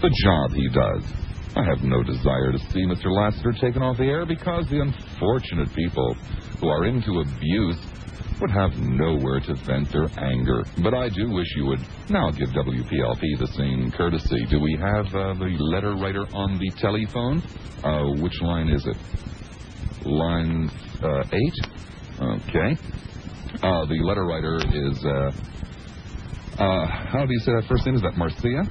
the job he does. I have no desire to see Mr. Lassiter taken off the air because the unfortunate people who are into abuse would have nowhere to vent their anger. But I do wish you would now give WPLP the same courtesy. Do we have the letter writer on the telephone? Which line is it? Line 8? Okay. The letter writer is, how do you say that first name? Is that Marcia?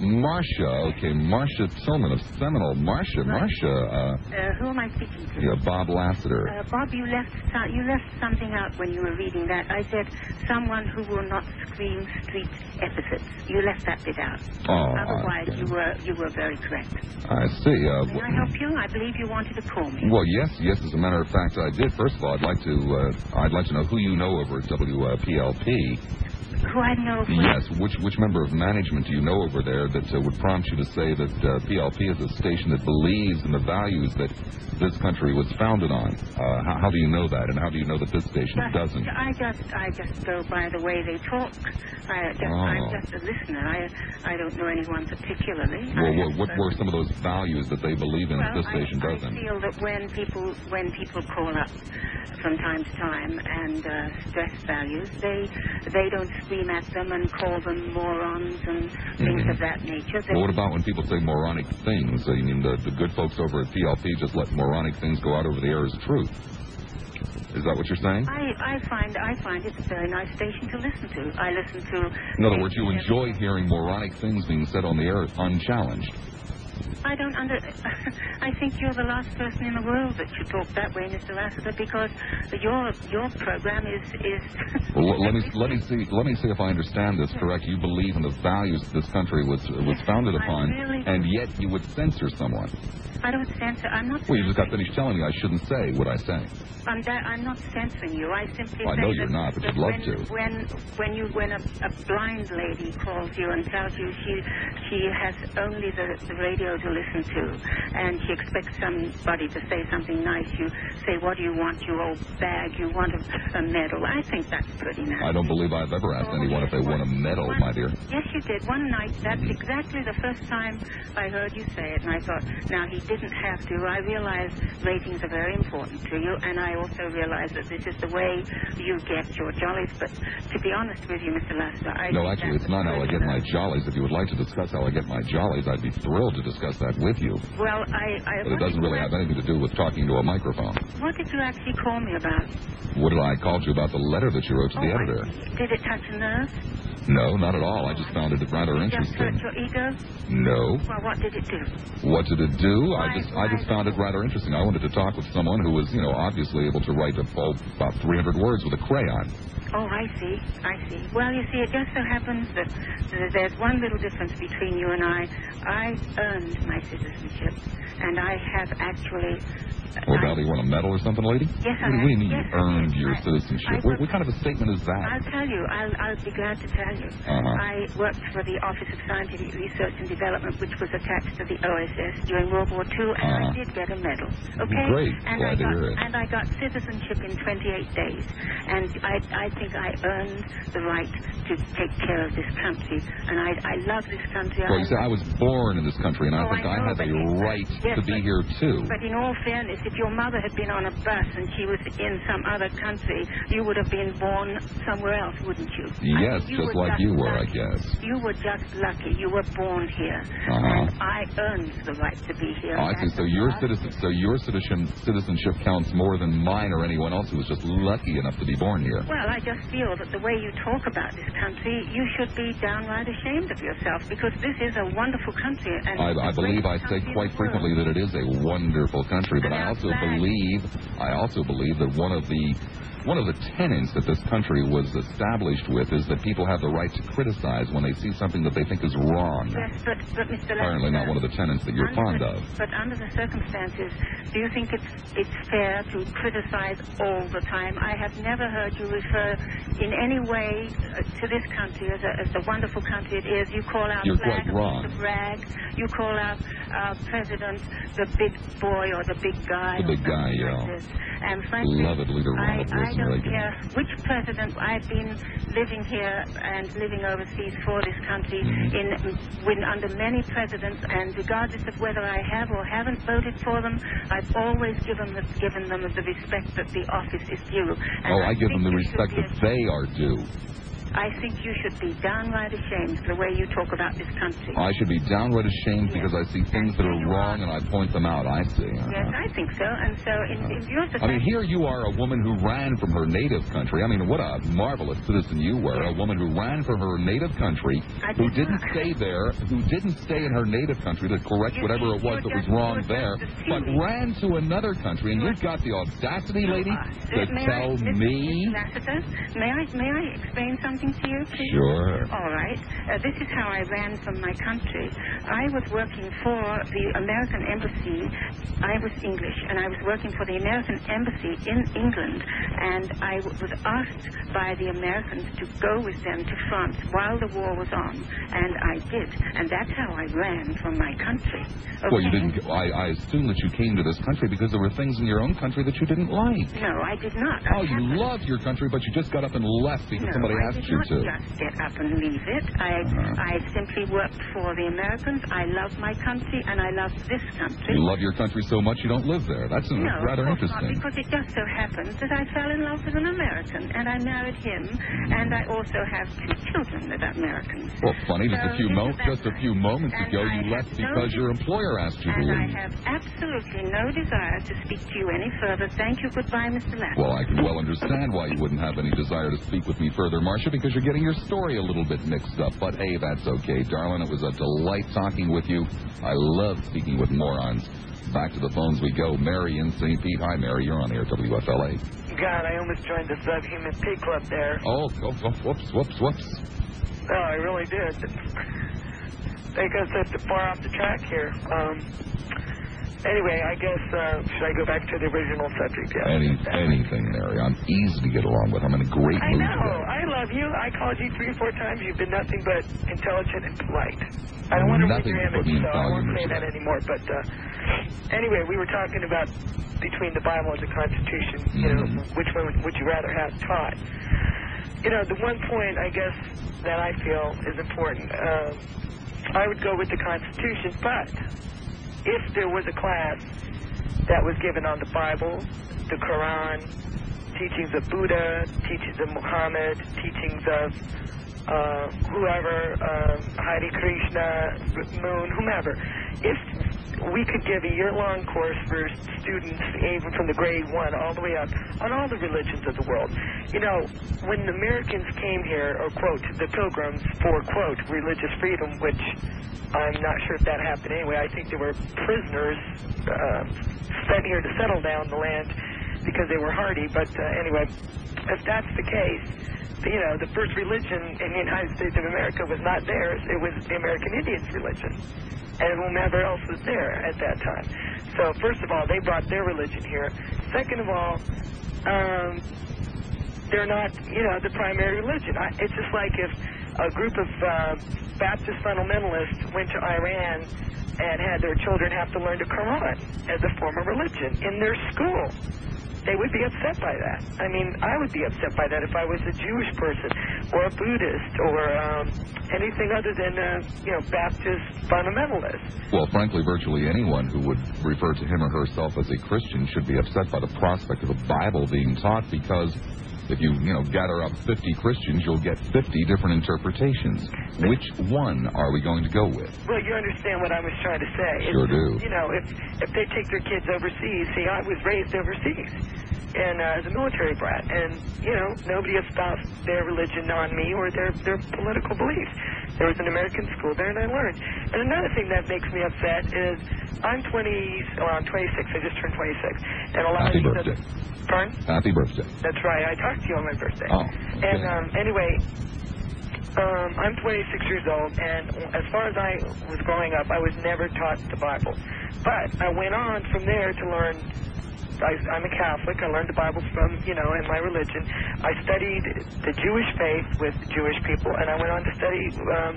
Marcia, okay. Marcia Tillman of Seminole. Marcia. Who am I speaking to? Yeah, Bob Lassiter. Bob, you left something out when you were reading that. I said, someone who will not scream street epithets. You left that bit out. Oh, otherwise, okay. you were very correct. I see. May I help you? I believe you wanted to call me. Well, yes. As a matter of fact, I did. First of all, I'd like to know who you know over at WPLP. Who I know? Yes. Which member of management do you know over there that would prompt you to say that PLP is a station that believes in the values that this country was founded on? How do you know that, and how do you know that this station doesn't? I just go by the way they talk. I'm just a listener. I don't know anyone particularly. Well, what were some of those values that they believe in that this station doesn't? I feel that when people call up from time to time and stress values, they don't scream at them and call them morons and things of that nature. Well, what about when people say moronic things? You mean the good folks over at PLP just let moronic things go out over the air as truth? Is that what you're saying? I find it's a very nice station to listen to. I listen to... In other words, you enjoy hearing moronic things being said on the air unchallenged. I think you're the last person in the world that should talk that way, Mr. Lassiter, because your program is Well, let me see if I understand this correct. You believe in the values this country was founded upon, and yet you would censor someone. I don't censor. I'm not. Well, you just got finished telling me I shouldn't say what I say. I'm not censoring you. I simply I say know you're not, but you'd love to. When a blind lady calls you and tells you she has only the radio to listen to, and she expects somebody to say something nice, you say, "What do you want, you old bag? You want a medal?" I think that's pretty nice. I don't believe I've ever asked anyone if they want a medal, my dear. Yes, you did. One night, that's exactly the first time I heard you say it, and I thought, now he didn't have to. I realize ratings are very important to you, and I also realize that this is the way you get your jollies, but to be honest with you, Mr. Lassiter, No, actually, it's not how I get my jollies. If you would like to discuss how I get my jollies, I'd be thrilled to discuss that with you. Well, but it doesn't really have anything to do with talking to a microphone. What did you actually call me about? What did I call you about the letter that you wrote to the editor? Did it touch a nerve? No, not at all. I just found it rather interesting. Just hurt your ego? No. Well, what did it do? What did it do? I just found it rather interesting. I wanted to talk with someone who was, obviously able to write about 300 words with a crayon. Oh, I see. Well, you see, it just so happens that there's one little difference between you and I. I earned my citizenship, and I have actually... What about, do you want a medal or something, lady? Yes, I What do you mean you earned your citizenship? What kind of a statement is that? I'll tell you. I'll be glad to tell you. I worked for the Office of Scientific Research and Development, which was attached to the OSS during World War II, and I did get a medal. Okay? Great. Glad to hear it. And I got citizenship in 28 days. And I think I earned the right to take care of this country. And I love this country. Well, you see, I was born in this country, and I think I have a right to be here, too. But in all fairness, if your mother had been on a bus and she was in some other country, you would have been born somewhere else, wouldn't you? Yes, just like you were, I guess. You were just lucky. You were born here. And I earned the right to be here. I see. So your citizenship counts more than mine or anyone else who was just lucky enough to be born here. Well, I just feel that the way you talk about this country, you should be downright ashamed of yourself, because this is a wonderful country. And I believe I say quite frequently that it is a wonderful country, but I also believe that one of the tenets that this country was established with is that people have the right to criticize when they see something that they think is wrong. Yes, but Mr. Lassiter, apparently not one of the tenets that you're fond of. But under the circumstances, do you think it's fair to criticize all the time? I have never heard you refer in any way to this country as the wonderful country it is. You call our flag a piece of rag. You call our president the big boy or the big guy. The big guy, yeah. And frankly, beloved leader Ronald Reagan. Reagan. Yeah, which president? I've been living here and living overseas for this country under many presidents, and regardless of whether I have or haven't voted for them, I've always given them the respect that the office is due. And I give them the respect that they are due. I think you should be downright ashamed the way you talk about this country. I should be downright ashamed because I see things that are wrong and I point them out. I see. Yes, I think so. And so in your defense... I mean, here you are, a woman who ran from her native country. I mean, what a marvelous citizen you were. A woman who ran from her native country, who didn't stay there, who didn't stay in her native country to correct whatever it was that was wrong there, but ran to another country. And you've got the audacity, lady, to tell me... Lassiter, may I explain something to you, please? Sure. All right. This is how I ran from my country. I was working for the American Embassy. I was English, and I was working for the American Embassy in England, and I was asked by the Americans to go with them to France while the war was on, and I did. And that's how I ran from my country. Okay? Well, you didn't... I assume that you came to this country because there were things in your own country that you didn't like. No, I did not. Oh, you loved your country, but you just got up and left because somebody asked you to. Just get up and leave it. I simply worked for the Americans. I love my country, and I love this country. You love your country so much you don't live there. That's rather interesting. Not, because it just so happens that I fell in love with an American, and I married him, and I also have 2 children that are Americans. Well, funny, just So a few moments ago you left because your employer asked you to leave. And I have absolutely no desire to speak to you any further. Thank you. Goodbye, Mr. Lassiter. Well, I can well understand why you wouldn't have any desire to speak with me further, Marcia, because you're getting your story a little bit mixed up. But, hey, that's okay, darling. It was a delight talking with you. I love speaking with morons. Back to the phones we go. Mary in St. Pete. Hi, Mary. You're on air, WFLA. God, I almost joined the Subhuman Pig Club there. Oh, whoops. No, I really did. I guess that's far off the track here. Anyway, I guess, should I go back to the original subject? Yeah. Anything, Mary. I'm easy to get along with. I'm in a great mood I know. today. I love you. I called you 3 or 4 times. You've been nothing but intelligent and polite. I don't want to read your image, so I won't say that anymore. But anyway, we were talking about between the Bible and the Constitution, you know, which one would you rather have taught? You know, the one point, I guess, that I feel is important, I would go with the Constitution, but if there was a class that was given on the Bible, the Quran, teachings of Buddha, teachings of Muhammad, teachings of whoever, Hare Krishna, Moon, whomever, if we could give a year-long course for students, even from the grade 1 all the way up, on all the religions of the world. You know, when the Americans came here, or, quote, the Pilgrims, for, quote, religious freedom, which I'm not sure if that happened anyway. I think they were prisoners sent here to settle down the land because they were hardy. But anyway, if that's the case, you know, the first religion in the United States of America was not theirs. It was the American Indians' religion. And whomever else was there at that time. So, first of all, they brought their religion here. Second of all, they're not, you know, the primary religion. It's just like if a group of Baptist fundamentalists went to Iran and had their children have to learn the Quran as a form of religion in their school. They would be upset by that. I mean, I would be upset by that if I was a Jewish person or a Buddhist or anything other than, you know, Baptist fundamentalist. Well, frankly, virtually anyone who would refer to him or herself as a Christian should be upset by the prospect of the Bible being taught, because if you gather up 50 Christians, you'll get 50 different interpretations. Which one are we going to go with? Well, you understand what I was trying to say. Sure do. You know, if they take their kids overseas, see, I was raised overseas and as a military brat, and, you know, nobody espoused their religion on me or their political beliefs. There was an American school there, and I learned. And another thing that makes me upset is I'm 26. I just turned 26. And a lot Happy of birthday. Pardon? Happy birthday. That's right. I talked to you on my birthday. Oh, okay. And anyway, I'm 26 years old, and as far as I was growing up, I was never taught the Bible. But I went on from there to learn I'm a Catholic. I learned the Bible from, in my religion. I studied the Jewish faith with Jewish people, and I went on to study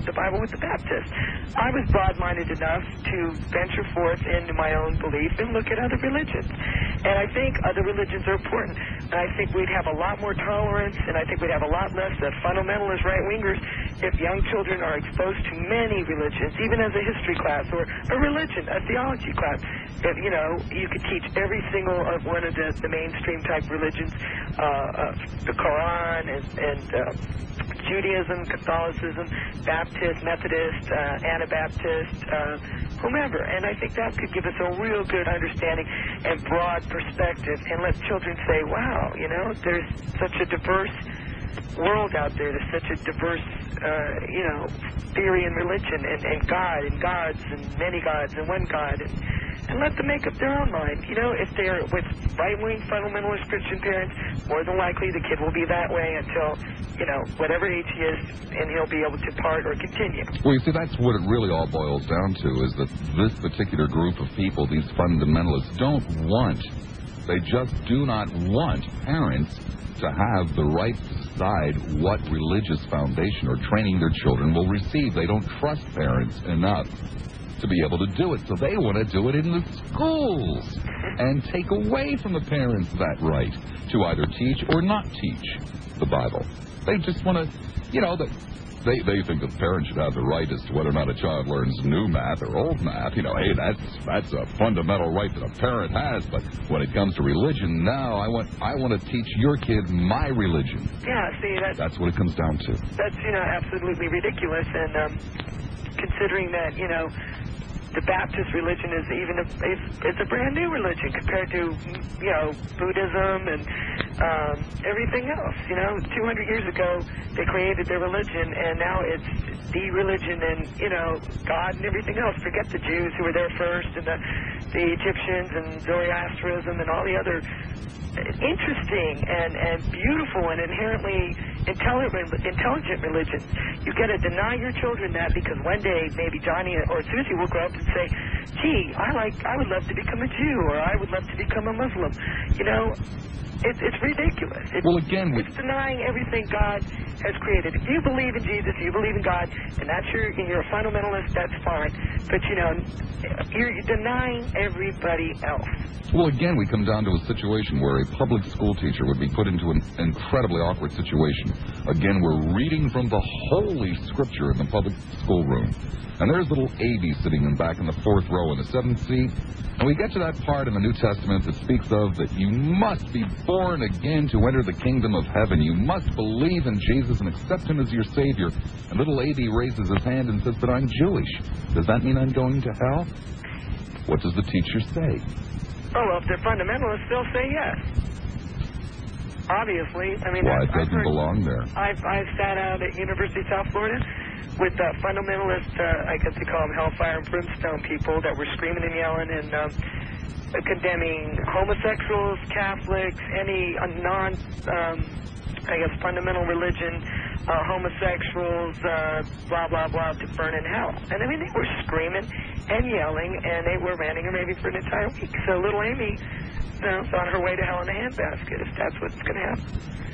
the Bible with the Baptists. I was broad-minded enough to venture forth into my own belief and look at other religions. And I think other religions are important. And I think we'd have a lot more tolerance, and I think we'd have a lot less fundamentalist right-wingers if young children are exposed to many religions, even as a history class or a religion, a theology class. If, you could teach every single one of the mainstream type religions, the Quran and Judaism, Catholicism, Baptist, Methodist, Anabaptist, whomever. And I think that could give us a real good understanding and broad perspective and let children say, wow, there's such a diverse world out there. There's such a diverse, theory and religion and God and gods and many gods and one God. And let them make up their own mind. If they're with right-wing fundamentalist Christian parents, more than likely the kid will be that way until, whatever age he is, and he'll be able to part or continue. Well, you see, that's what it really all boils down to, is that this particular group of people, these fundamentalists, they just do not want parents to have the right to decide what religious foundation or training their children will receive. They don't trust parents enough to be able to do it, so they want to do it in the schools and take away from the parents that right to either teach or not teach the Bible. They just want to, they think the parents should have the right as to whether or not a child learns new math or old math. Hey, that's a fundamental right that a parent has. But when it comes to religion, now I want to teach your kid my religion. Yeah, see, that's what it comes down to. That's absolutely ridiculous. And considering that the Baptist religion is it's a brand new religion compared to Buddhism and everything else. 200 years ago they created their religion, and now it's the religion and God and everything else. Forget the Jews who were there first, and the Egyptians and Zoroastrianism and all the other interesting and beautiful and inherently intelligent religions. You got to deny your children that, because one day maybe Johnny or Susie will grow up and say, gee, I would love to become a Jew, or I would love to become a Muslim. It's ridiculous. It's denying everything God has created. If you believe in Jesus, you believe in God, and you're a fundamentalist, that's fine. But you're denying everybody else. Well, again, we come down to a situation where a public school teacher would be put into an incredibly awkward situation. Again, we're reading from the Holy Scripture in the public school room. And there's little Abby sitting back in the fourth row in the seventh seat. And we get to that part in the New Testament that speaks of that you must be born again to enter the kingdom of heaven. You must believe in Jesus and accept him as your Savior. And little Abby raises his hand and says, but I'm Jewish. Does that mean I'm going to hell? What does the teacher say? Oh, well, if they're fundamentalists, they'll say yes. Obviously. I mean, it doesn't belong there. I've sat out at University of South Florida with fundamentalist, I guess you call them hellfire and brimstone people that were screaming and yelling and condemning homosexuals, Catholics, any fundamental religion, homosexuals, blah, blah, blah, to burn in hell. And I mean, they were screaming and yelling, and they were ranting her maybe for an entire week. So little Amy, is on her way to hell in a handbasket, if that's what's going to happen.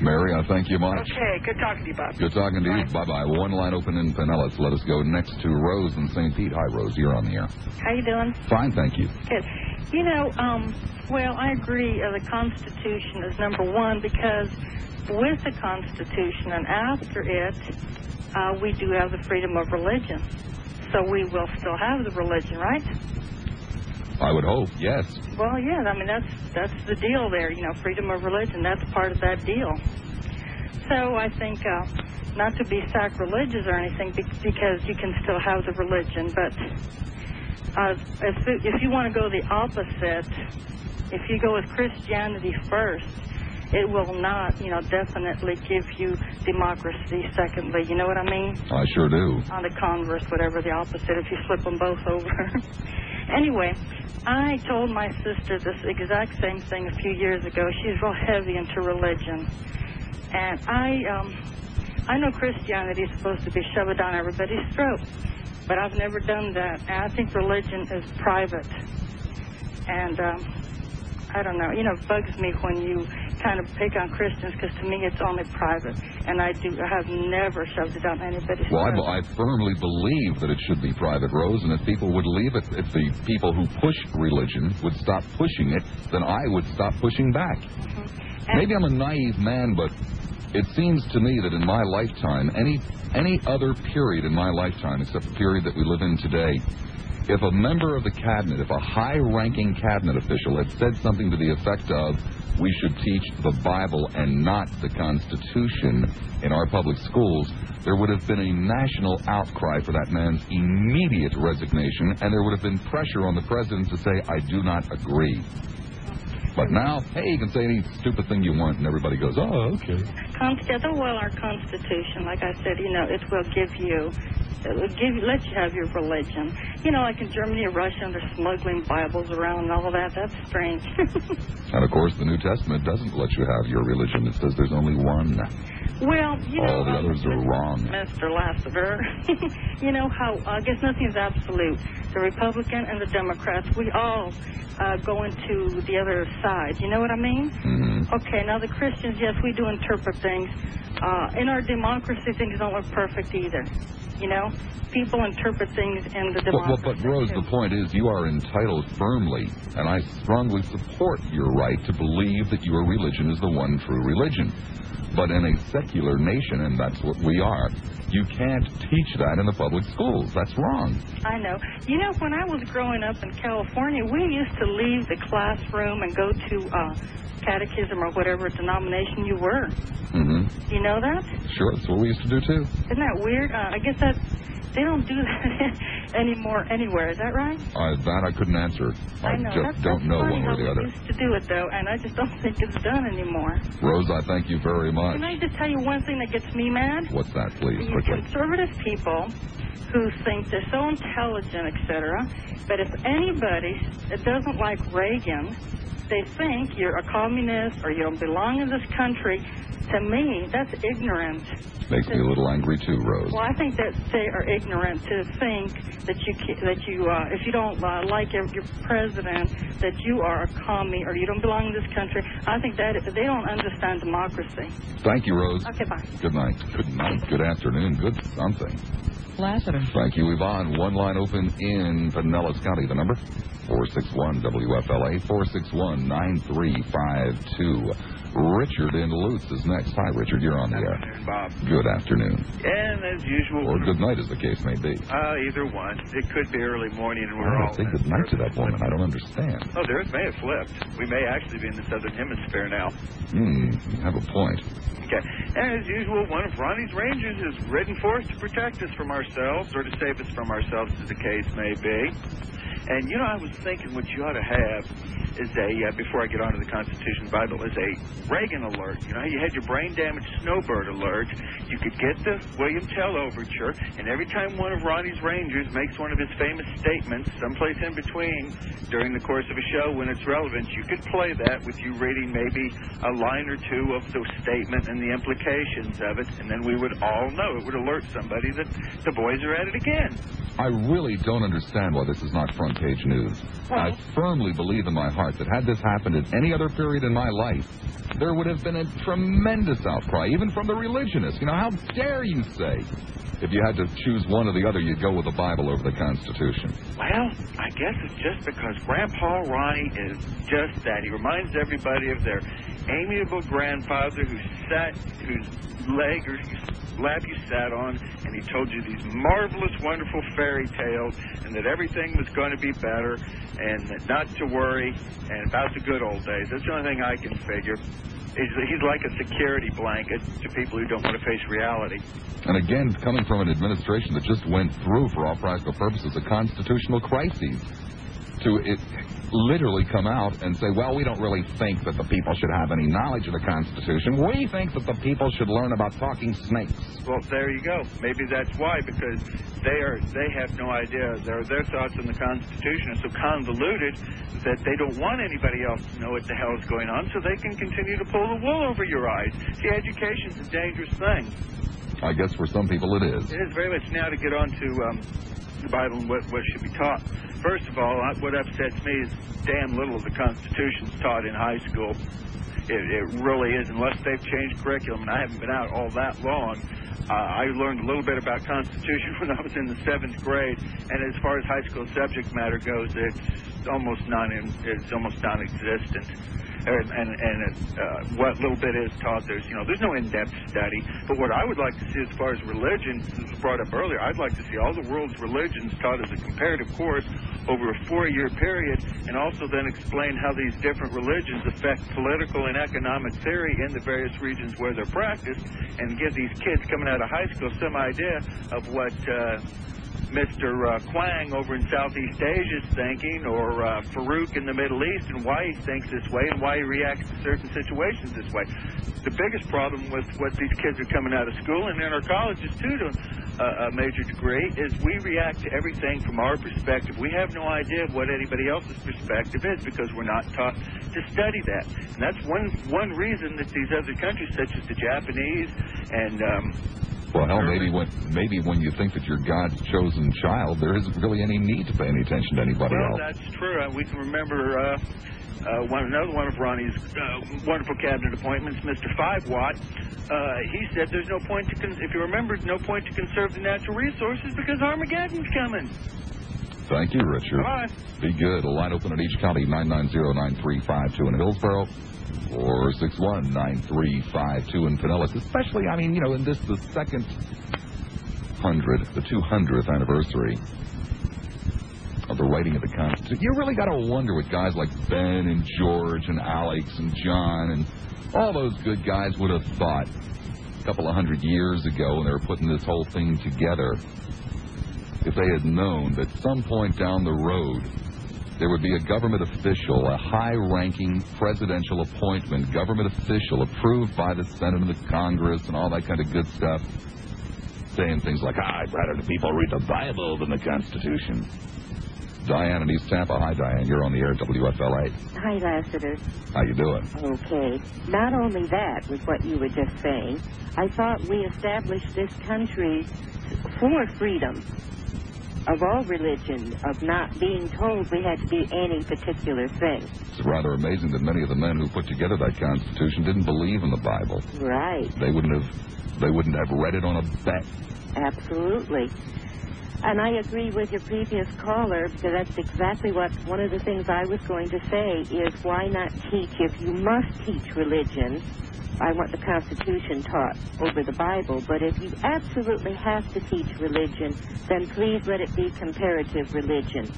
Mary, I thank you much. Okay, good talking to you, Bob. Good talking to you. Bye-bye. One line open in Pinellas. Let us go next to Rose in St. Pete. Hi, Rose. You're on the air. How you doing? Fine, thank you. Good. Well, I agree the Constitution is number one, because with the Constitution and after it, we do have the freedom of religion. So we will still have the religion, right? I would hope, yes. Well, yeah, I mean, that's the deal there, freedom of religion. That's part of that deal. So I think, not to be sacrilegious or anything, because you can still have the religion, but if you want to go the opposite, if you go with Christianity first, it will not, definitely give you democracy secondly. You know what I mean? I sure do. On the converse, whatever the opposite, if you flip them both over. Anyway, I told my sister this exact same thing a few years ago. She's real heavy into religion. And I know Christianity is supposed to be shoved down everybody's throat, but I've never done that. And I think religion is private. And I don't know. You know, it bugs me when you kind of pick on Christians, because to me it's only private, and I have never shoved it down anybody's throat. Well, I firmly believe that it should be private, Rose, and if people would leave it, if the people who push religion would stop pushing it, then I would stop pushing back. Maybe I'm a naive man, but it seems to me that in my lifetime, any other period in my lifetime, except the period that we live in today, if a member of the cabinet, if a high-ranking cabinet official had said something to the effect of, we should teach the Bible and not the Constitution in our public schools, there would have been a national outcry for that man's immediate resignation, and there would have been pressure on the president to say, I do not agree. But now, hey, you can say any stupid thing you want, and everybody goes, oh, okay. Well, our Constitution, like I said, you know, it will let you have your religion. You know, like in Germany or Russia, they're smuggling Bibles around and all of that. That's strange. And, of course, the New Testament doesn't let you have your religion. It says there's only one. Well, you know, all the others are wrong. Mr. Lassiter, you know how, I guess nothing's absolute. The Republican and the Democrats, we all go into the other side. You know what I mean? Mm-hmm. Okay, now the Christians, yes, we do interpret things. In our democracy, things don't look perfect either. You know, people interpret things in the democracy. But Rose, the point is you are entitled firmly, and I strongly support your right to believe that your religion is the one true religion. But in a secular nation, and that's what we are, you can't teach that in the public schools. That's wrong. I know. You know, when I was growing up in California, we used to leave the classroom and go to catechism or whatever denomination you were. Mm-hmm. You know that? Sure, that's what we used to do, too. Isn't that weird? I guess they don't do that anymore anywhere. Is that right? That I couldn't answer. I just don't know one way or the other. We used to do it, though, and I just don't think it's done anymore. Rose, I thank you very much. Can I just tell you one thing that gets me mad? What's that, please? You conservative people who think they're so intelligent, etc., but if anybody that doesn't like Reagan, they think you're a communist or you don't belong in this country. To me, that's ignorant. Makes me a little angry too, Rose. Well, I think that they are ignorant to think that if you don't like your president, that you are a commie or you don't belong in this country. I think that they don't understand democracy. Thank you, Rose. Okay, bye. Good night. Good night. Good afternoon. Good something. Lassiter. Thank you, Yvonne. One line open in Pinellas County. The number 461-WFLA 461-9352. Richard in Lutz is next. Hi, Richard. You're on the air. Bob. Good afternoon. And as usual... Or good night, as the case may be. Either one. It could be early morning and we're all... Say good night to that woman. I don't understand. Oh, the Earth may have flipped. We may actually be in the southern hemisphere now. You have a point. Okay. And as usual, one of Ronnie's Rangers is ridden forth to protect us from ourselves, or to save us from ourselves, as the case may be. And, you know, I was thinking what you ought to have is before I get on to the Constitution Bible, is a Reagan alert. You know how you had your brain damage snowbird alert? You could get the William Tell overture, and every time one of Ronnie's Rangers makes one of his famous statements, someplace in between, during the course of a show when it's relevant, you could play that with you reading maybe a line or two of the statement and the implications of it, and then we would all know. It would alert somebody that the boys are at it again. I really don't understand why this is not front-page news. I firmly believe in my heart that had this happened at any other period in my life, there would have been a tremendous outcry, even from the religionists. You know, how dare you say, if you had to choose one or the other, you'd go with the Bible over the Constitution? Well, I guess it's just because Grandpa Ronnie is just that. He reminds everybody of their amiable grandfather whose lap you sat on, and he told you these marvelous, wonderful fairy tales, and that everything was going to be better, and that not to worry, and about the good old days. That's the only thing I can figure. He's like a security blanket to people who don't want to face reality. And again, coming from an administration that just went through, for all practical purposes, a constitutional crisis, to literally come out and say, well, we don't really think that the people should have any knowledge of the Constitution. We think that the people should learn about talking snakes. Well, there you go. Maybe that's why, because they have no idea. Their thoughts on the Constitution are so convoluted that they don't want anybody else to know what the hell is going on, so they can continue to pull the wool over your eyes. See, education's a dangerous thing. I guess for some people it is. It is very much. Now to get on to the Bible and what should be taught. First of all, what upsets me is damn little of the Constitution's taught in high school. It really is, unless they've changed curriculum, and I haven't been out all that long. I learned a little bit about Constitution when I was in the 7th grade, and as far as high school subject matter goes, it's almost non-existent. And what little bit is taught, there's no in-depth study. But what I would like to see as far as religion, this was brought up earlier, I'd like to see all the world's religions taught as a comparative course over a 4-year period, and also then explain how these different religions affect political and economic theory in the various regions where they're practiced, and give these kids coming out of high school some idea of what Mr. Quang over in Southeast Asia is thinking, or Farouk in the Middle East, and why he thinks this way and why he reacts to certain situations this way. The biggest problem with what these kids are coming out of school, and in our colleges too, to a major degree, is we react to everything from our perspective. We have no idea of what anybody else's perspective is because we're not taught to study that. And that's one reason that these other countries, such as the Japanese and well, hell, maybe when you think that you're God's chosen child, there isn't really any need to pay any attention to anybody else. Well, that's true. We can remember another one of Ronnie's wonderful cabinet appointments, Mr. 5-Watt. He said there's no point if you remember, no point to conserve the natural resources because Armageddon's coming. Thank you, Richard. Bye. Be good. A line open in each county, 990-9352 in Hillsborough. 461-9352 in Pinellas. Especially, in this, the 200th anniversary of the writing of the Constitution. You really got to wonder what guys like Ben and George and Alex and John and all those good guys would have thought a couple of 100 years ago when they were putting this whole thing together, if they had known that some point down the road there would be a government official, a high-ranking presidential appointment, government official approved by the Senate and the Congress and all that kind of good stuff, saying things like, I'd rather the people read the Bible than the Constitution. Diane in East Tampa. Hi, Diane. You're on the air at WFLA. Hi, Lassiter. How you doing? Okay. Not only that, with what you were just saying, I thought we established this country for freedom of all religion, of not being told we had to be any particular thing. It's rather amazing that many of the men who put together that Constitution didn't believe in the Bible. Right. They wouldn't have read it on a bet. Absolutely. And I agree with your previous caller, because that's exactly one of the things I was going to say is why not teach, if you must teach religion, I want the Constitution taught over the Bible, but if you absolutely have to teach religion, then please let it be comparative religion.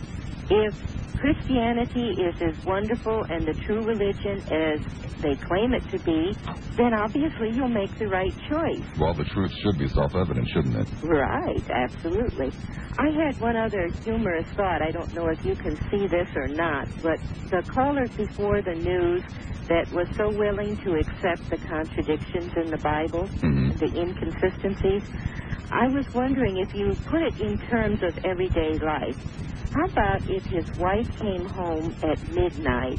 If Christianity is as wonderful and the true religion as they claim it to be, then obviously you'll make the right choice. Well, the truth should be self-evident, shouldn't it? Right, absolutely. I had one other humorous thought. I don't know if you can see this or not, but the callers before the news that was so willing to accept the contradictions in the Bible, the inconsistencies, I was wondering if you put it in terms of everyday life. How about if his wife came home at midnight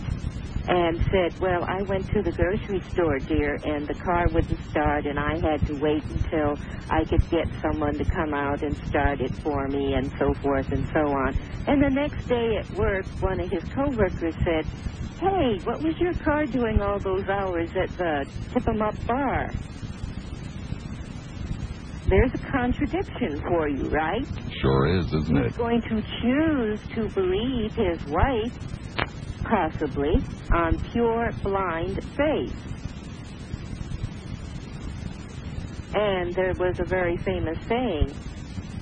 and said, well, I went to the grocery store, dear, and the car wouldn't start, and I had to wait until I could get someone to come out and start it for me, and so forth and so on. And the next day at work, one of his coworkers said, hey, what was your car doing all those hours at the Tip-'em-Up bar? There's a contradiction for you, right? Sure is, isn't it? He's going to choose to believe his wife, possibly, on pure, blind faith. And there was a very famous saying,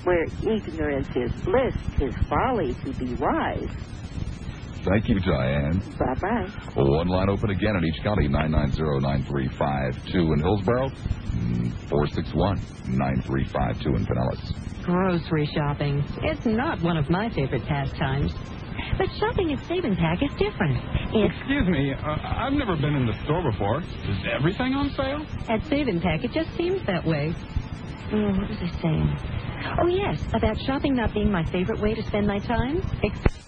where ignorance is bliss, 'tis folly to be wise. Thank you, Diane. Bye-bye. One line open again in each county, 990-9352 in Hillsborough, 461-9352 in Pinellas. Grocery shopping. It's not one of my favorite pastimes. But shopping at Save and Pack is different. Excuse me, I've never been in the store before. Is everything on sale? At Save and Pack, it just seems that way. What was I saying? Oh, yes, about shopping not being my favorite way to spend my time.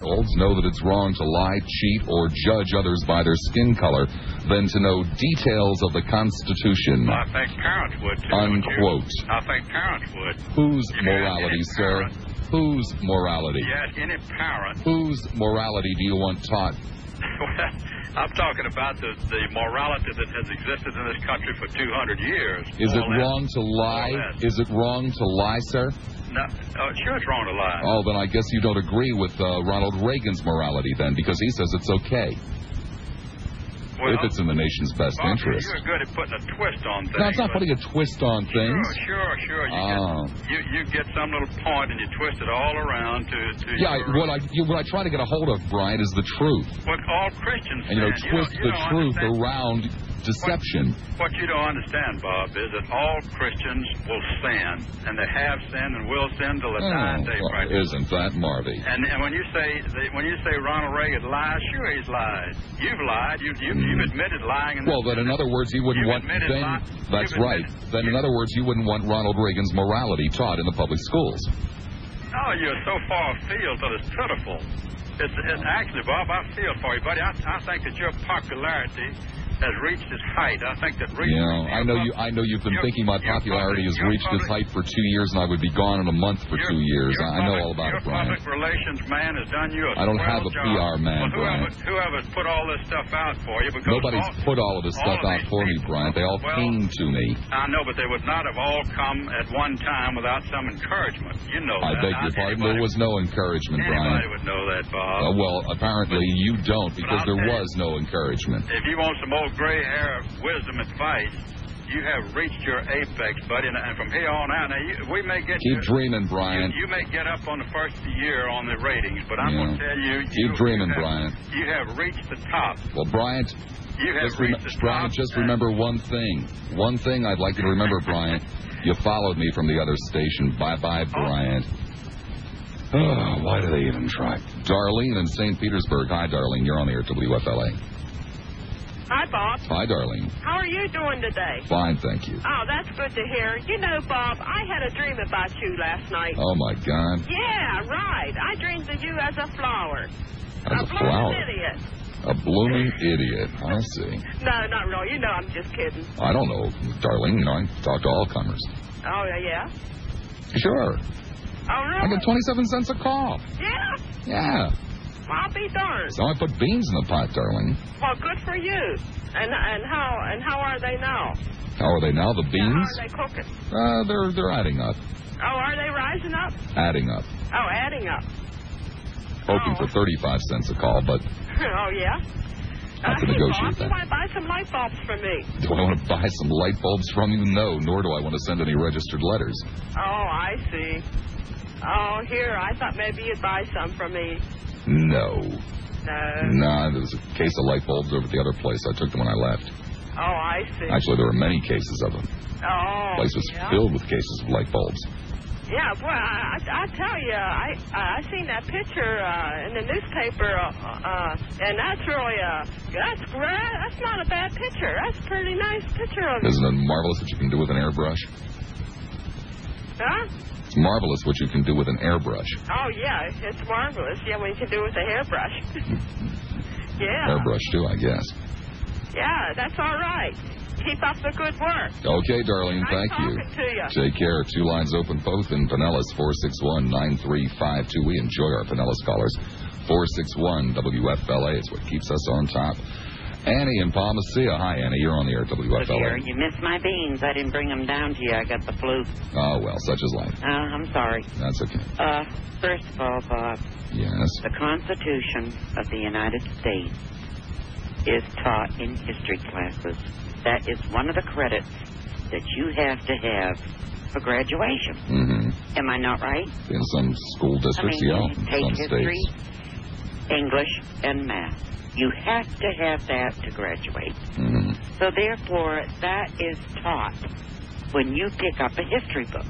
Olds know that it's wrong to lie, cheat, or judge others by their skin color than to know details of the Constitution. Well, I think parents would, too. Unquote. I think parents would. Whose morality, sir? whose morality? Yes, any parent. Whose morality do you want taught? Well, I'm talking about the morality that has existed in this country for 200 years. Is it wrong to lie? Is it wrong to lie, sir? No, sure it's wrong to lie. Oh, then I guess you don't agree with Ronald Reagan's morality then, because he says it's okay. Well, if it's in the nation's best interest. You're good at putting a twist on things. No, it's not putting a twist on things. Sure. You get some little point and you twist it all around to yeah, what I try to get a hold of, Brian, is the truth. What all Christians and, twist the truth around deception. What you don't understand, Bob, is that all Christians will sin, and they have sinned and will sin till the dying day. Well, isn't that Marvy? And when you say Ronald Reagan lies, sure he's lied. You've lied. You've admitted lying. Well, then in other words, you wouldn't want. That's right. Then in other words, you wouldn't want Ronald Reagan's morality taught in the public schools. Oh, you're so far afield that it's pitiful. It's actually, Bob, I feel for you, buddy. I think that your popularity has reached its height. I think that I know you've been thinking my popularity has reached its height for 2 years, and I would be gone in a month for 2 years. I know all about it, Brian. Your public relations man has done you a I don't have a PR man, Brian. Whoever's put all this stuff out for you? Nobody's put all of this stuff out for me, Brian. They all came to me. I know, but they would not have all come at one time without some encouragement. You know that. I beg your pardon. There was no encouragement, Brian. Anybody would know that, Bob. Well, apparently you don't, because there was no encouragement. If you want some old gray hair wisdom advice, you have reached your apex, buddy, and from here on out, now we may get keep dreaming, Brian. You may get up on the first year on the ratings, but I'm going to tell you, keep dreaming, Brian. You have reached the top. Well, Brian, just remember one thing. One thing I'd like you to remember, Brian. You followed me from the other station. Bye-bye, Brian. Oh, why do they even try? Darlene in St. Petersburg. Hi, Darlene. You're on the air at WFLA. Hi, Bob. Hi, Darlene. How are you doing today? Fine, thank you. Oh, that's good to hear. You know, Bob, I had a dream about you last night. Oh, my God. Yeah, right. I dreamed of you as a flower. As a flower? Idiot. A blooming idiot. I see. No, not really. You know I'm just kidding. I don't know, Darlene. I talk to all comers. Oh, yeah? Sure. Oh, really? I get 27 cents a call. Yeah? Yeah. I'll be darned. So I put beans in the pot, Darlene. Well, good for you. And how are they now? How are they now, the beans? How are they cooking? They're adding up. Oh, are they rising up? Adding up. Oh, adding up. Hoping for 35 cents a call, but... Oh, yeah? I have to negotiate that. You want to buy some light bulbs from me? Do I want to buy some light bulbs from you? No, nor do I want to send any registered letters. Oh, I see. Oh, here, I thought maybe you'd buy some from me. No. No? Nah, there was a case of light bulbs over at the other place. I took them when I left. Oh, I see. Actually, there were many cases of them. Oh, the place was filled with cases of light bulbs. Yeah, well, I tell you, I seen that picture in the newspaper, and that's really that's not a bad picture. That's a pretty nice picture of it. Isn't it marvelous what you can do with an airbrush? Huh? It's marvelous what you can do with an airbrush. Oh, yeah, it's marvelous. Yeah, what you can do with a hairbrush. Yeah. Airbrush, too, I guess. Yeah, that's all right. Keep up the good work. Okay, Darlene, thank you. Nice talking to you. Take care. 2 lines open, both in Pinellas, 461-9352. We enjoy our Pinellas callers. 461 WFLA is what keeps us on top. Annie in Palmacia. Hi, Annie. You're on the air at WFLA. Oh, dear. You missed my beans. I didn't bring them down to you. I got the flu. Oh, well, such is life. I'm sorry. That's okay. First of all, Bob. Yes? The Constitution of the United States is taught in history classes. That is one of the credits that you have to have for graduation. Mm-hmm. Am I not right? In some school districts, yeah. Take some history, states. English, and math. You have to have that to graduate. Mm-hmm. So therefore, that is taught when you pick up a history book.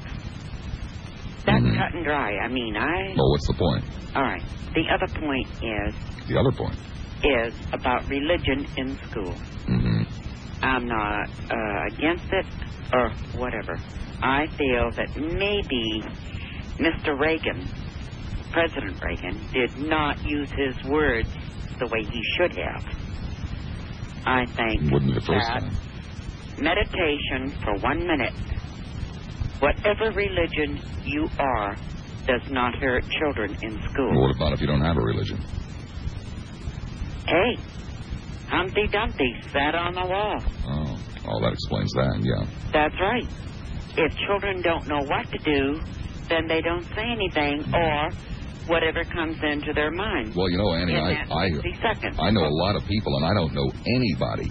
That's cut and dry. I mean, Well, what's the point? All right. The other point is... The other point? Is about religion in school. Mm-hmm. I'm not against it or whatever. I feel that maybe Mr. Reagan, President Reagan, did not use his words the way he should have. I think wouldn't be the first time. Meditation for 1 minute. Whatever religion you are, does not hurt children in school. Well, what about if you don't have a religion? Hey, Humpty Dumpty sat on the wall. Oh, that explains that, yeah. That's right. If children don't know what to do, then they don't say anything or whatever comes into their mind. Well, you know, Annie, I know a lot of people, and I don't know anybody.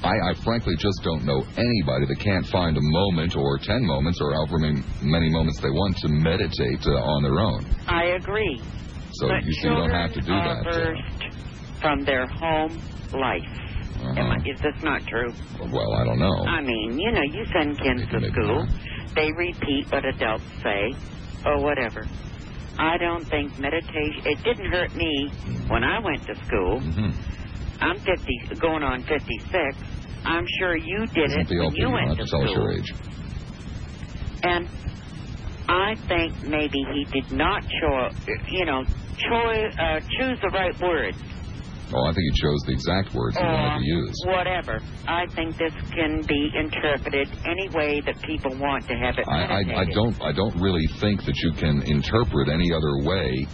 I frankly just don't know anybody that can't find a moment or 10 moments or however many moments they want to meditate on their own. I agree. So but you see, you don't have to do that. First from their home life. Is this not true? Well, I don't know. I mean, you know, you send kids to school. They repeat what adults say or whatever. I don't think meditation... It didn't hurt me when I went to school. I'm 50, going on 56. I'm sure you did it when you went to school. Tell us your age. And I think maybe he did not choose the right words. Oh, I think he chose the exact words he wanted to use. Whatever. I think this can be interpreted any way that people want to have it meditated. I don't really think that you can interpret any other way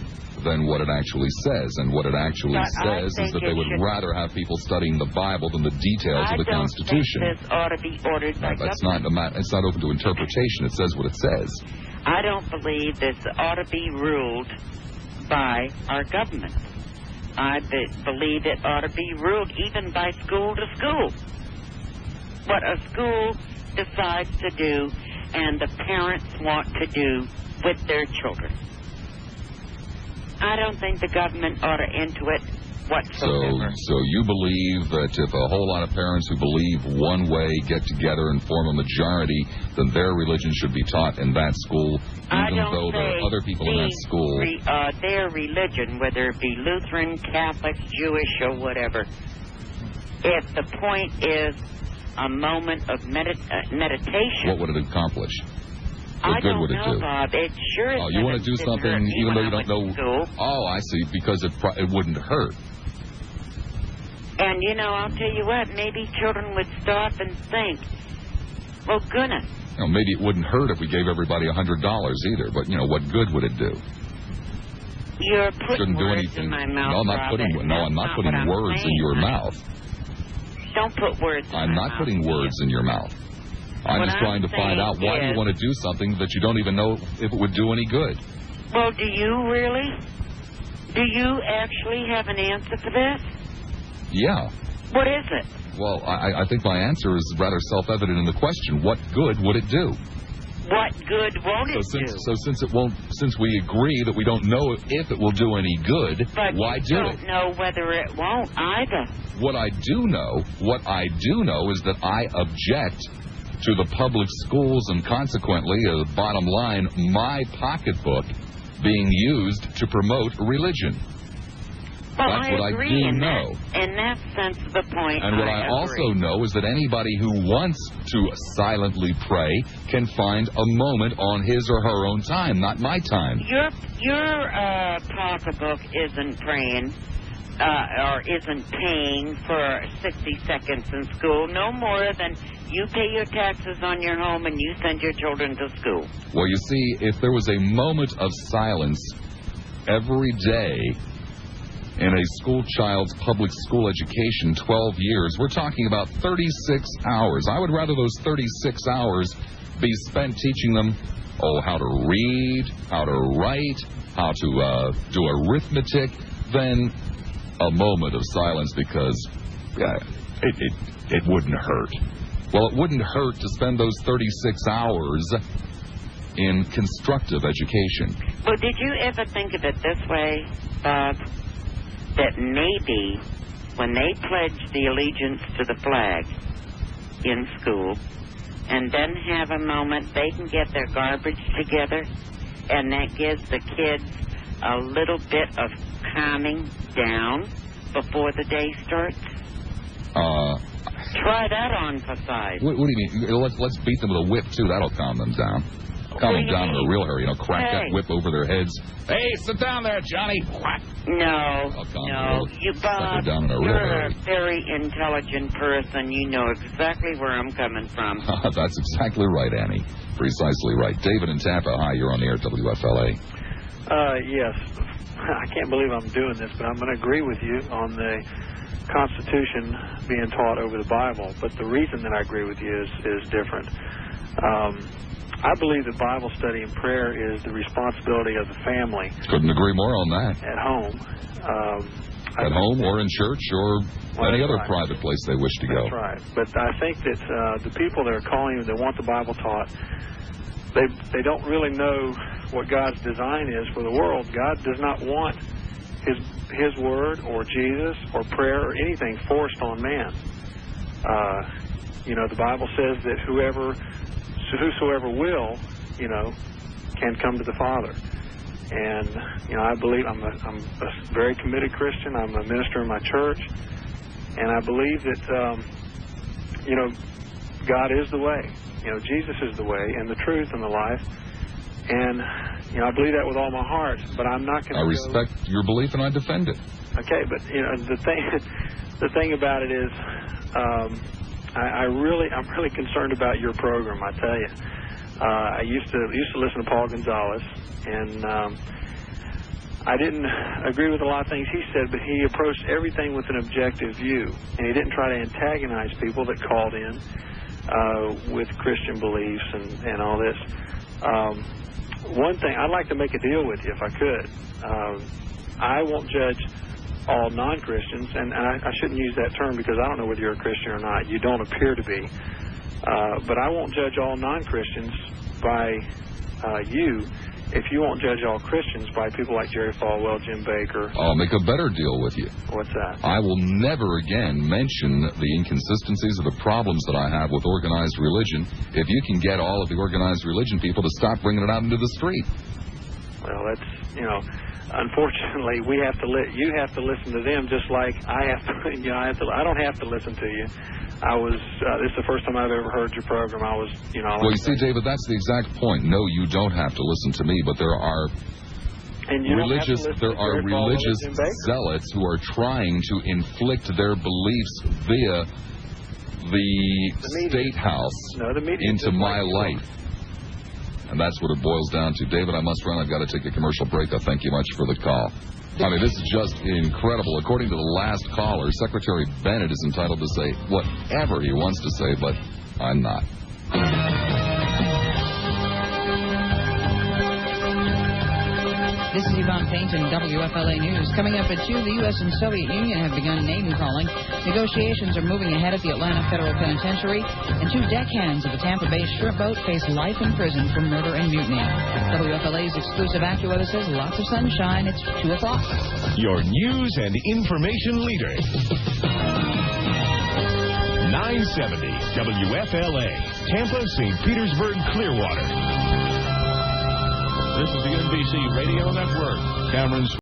than what it actually says. And what it actually says is that they would rather have people studying the Bible than the details of the Constitution. I don't think this ought to be ordered by government. It's not open to interpretation. It says what it says. I don't believe this ought to be ruled by our government. I believe it ought to be ruled even by school to school. What a school decides to do and the parents want to do with their children. I don't think the government ought to enter it whatsoever. So you believe that if a whole lot of parents who believe one way get together and form a majority, then their religion should be taught in that school, even though there are other people in that school. Their religion, whether it be Lutheran, Catholic, Jewish, or whatever, if the point is a moment of meditation... What would it accomplish? What good would it do? Bob. It sure is. Oh, you want to do something even though you don't know... Oh, I see, because it wouldn't hurt. And, you know, I'll tell you what, maybe children would stop and think, well, goodness. You know, maybe it wouldn't hurt if we gave everybody $100 either, but, you know, what good would it do? You're putting words in my mouth, I'm not putting words in your mouth. Don't put words in my mouth. I'm not putting words in your mouth. I'm just trying to find out why you want to do something that you don't even know if it would do any good. Well, do you really? Do you actually have an answer for this? Yeah. What is it? Well, I think my answer is rather self-evident in the question. What good would it do? What good won't it do? So since we agree that we don't know if it will do any good, why do it? But you don't know whether it won't either. What I do know is that I object to the public schools and consequently, bottom line, my pocketbook being used to promote religion. Well, That's what I do know. In that sense of the point, and what I also know is that anybody who wants to silently pray can find a moment on his or her own time, not my time. Your pocketbook isn't praying or isn't paying for 60 seconds in school, no more than you pay your taxes on your home and you send your children to school. Well, you see, if there was a moment of silence every day in a school child's public school education, 12 years, we're talking about 36 hours. I would rather those 36 hours be spent teaching them, how to read, how to write, how to do arithmetic, than a moment of silence because it wouldn't hurt. Well, it wouldn't hurt to spend those 36 hours in constructive education. Well, did you ever think of it this way, Bob? That maybe when they pledge the allegiance to the flag in school and then have a moment they can get their garbage together and that gives the kids a little bit of calming down before the day starts? Try that on for size. What do you mean? Let's beat them with a whip, too. That'll calm them down. Calm them down in a real hurry. Crack that whip over their heads. Hey, sit down there, Johnny. Whack. No. You, Bob, you're a very intelligent person. You know exactly where I'm coming from. That's exactly right, Annie. Precisely right. David in Tampa, hi, you're on the air, WFLA. Yes. I can't believe I'm doing this, but I'm going to agree with you on the Constitution being taught over the Bible. But the reason that I agree with you is different. I believe that Bible study and prayer is the responsibility of the family. Couldn't agree more on that. At home. At home or in church or any other private place they wish to go. That's right. But I think that the people that are calling you, that want the Bible taught, they don't really know what God's design is for the world. God does not want His Word or Jesus or prayer or anything forced on man. The Bible says that whosoever will, can come to the Father. And, I believe I'm a very committed Christian. I'm a minister in my church. And I believe that, God is the way. Jesus is the way and the truth and the life. And, I believe that with all my heart. But I'm not going to. I respect your belief and I defend it. Okay, but, the thing about it is, I'm really concerned about your program, I tell you. I used to listen to Paul Gonzalez, and I didn't agree with a lot of things he said, but he approached everything with an objective view, and he didn't try to antagonize people that called in with Christian beliefs and all this. One thing, I'd like to make a deal with you if I could. I won't judge all non-Christians, and I shouldn't use that term because I don't know whether you're a Christian or not. You don't appear to be. But I won't judge all non-Christians by you if you won't judge all Christians by people like Jerry Falwell, Jim Baker. I'll make a better deal with you. What's that? I will never again mention the inconsistencies or the problems that I have with organized religion if you can get all of the organized religion people to stop bringing it out into the street. Well, that's, unfortunately, you have to listen to them just like I have to. I don't have to listen to you. This is the first time I've ever heard your program. Well, you see, David, that's the exact point. No, you don't have to listen to me, but there are religious zealots who are trying to inflict their beliefs via the State House into my life. And that's what it boils down to. David, I must run. I've got to take a commercial break. I thank you much for the call. I mean, this is just incredible. According to the last caller, Secretary Bennett is entitled to say whatever he wants to say, but I'm not. This is Yvonne Painton, WFLA News. Coming up at 2, the U.S. and Soviet Union have begun name-calling. Negotiations are moving ahead at the Atlanta Federal Penitentiary, and 2 deckhands of the Tampa Bay shrimp boat face life in prison for murder and mutiny. WFLA's exclusive AccuWeather says lots of sunshine. It's 2 o'clock. Your news and information leader. 970 WFLA, Tampa, St. Petersburg, Clearwater. This is the NBC Radio Network. Cameron's